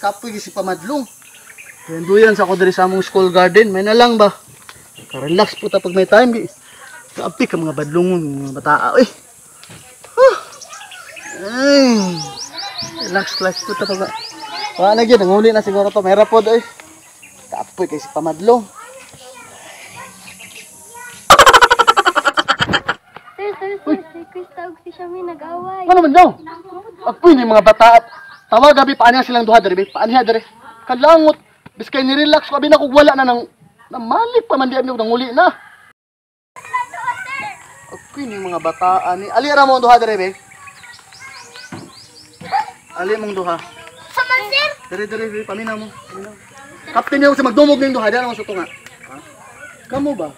kapoy si pamadlong. Duyan sa ako diri sa among school garden, may na lang ba? Ka-relax po ta pag may time. Kapi ka mga badlongon, mga bataa eh. Ay. Relax po ta pag. Wa na gyud, nguli na siguro to, mahirap pod eh. Kapoy kay si pamadlong. Si Shami nag-away. Ano man daw? Apoy ni mga bata. Tawag gabi paaniya silang duha diri, paaniya diri. Kalangot. Biskay ni relax ko abi na kog wala na nang namalik pa man di ami nang uli na. Apoy ni mga bata ani. Ali ra mo duha diri be. Ali mong duha. Sama sir. Diri paminaw mo. Kapten niyo sa magdumog ning duha dira mo suto nga. Ha? Kamo ba?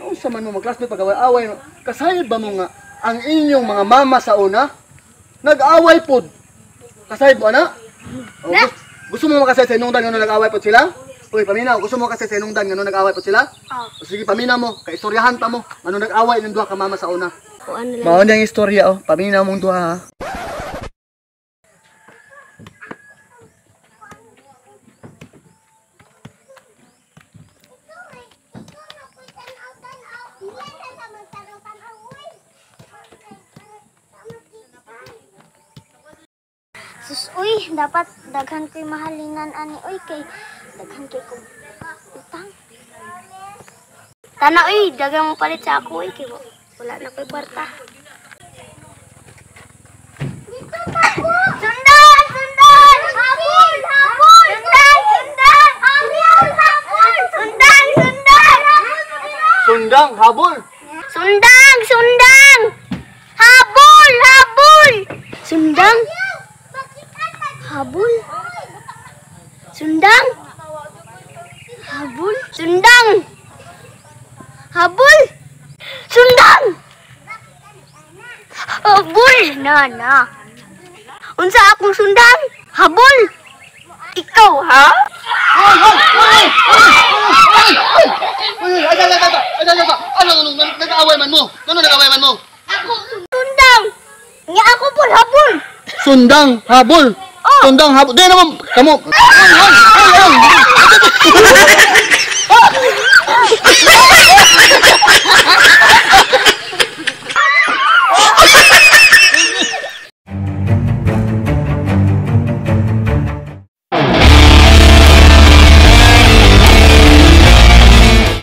Unsa man mo mag-classmate pag-away no? Kasayod ba mo nga ang inyong mga mama sa una nag-away pod? Kasayod mo ana? O, gusto mo makasayod sa inungdan ngano nag-away pod sila? Uy, paminaw, gusto mo kasayod sa inungdan ngano nag-away pod sila? O sige, paminaw mo, kay istoryahan ta mo ngano nag-away ning duha ka mama sa una. Mao na ang istorya oh, paminaw mong duha ha. Sus, uy, dapat daghan ko'y mahalingan ani, uy, kay daghan ko'y kong utang. Tana, uy, daghan mo palit sa ako, uy, kay wala na ko'y kwarta. Sundan! Sundan! Habol! Habol! Sundan! Sundan! Habol! Habol! Sundan! Sundan! Sundang habol. Sundang! Sundang! Habol! Habol! Sundang! Habol. Sundang. Habol. Sundang. Habol. Sundang. Habol. Na. Unsa akong sundang? Habol. Ikaw, ha? Ano nag-away man mo? Ano nag-away man mo? Ako sundang. Nga ako po habol. Sundang habol. Sundang habol. Di naman kamo.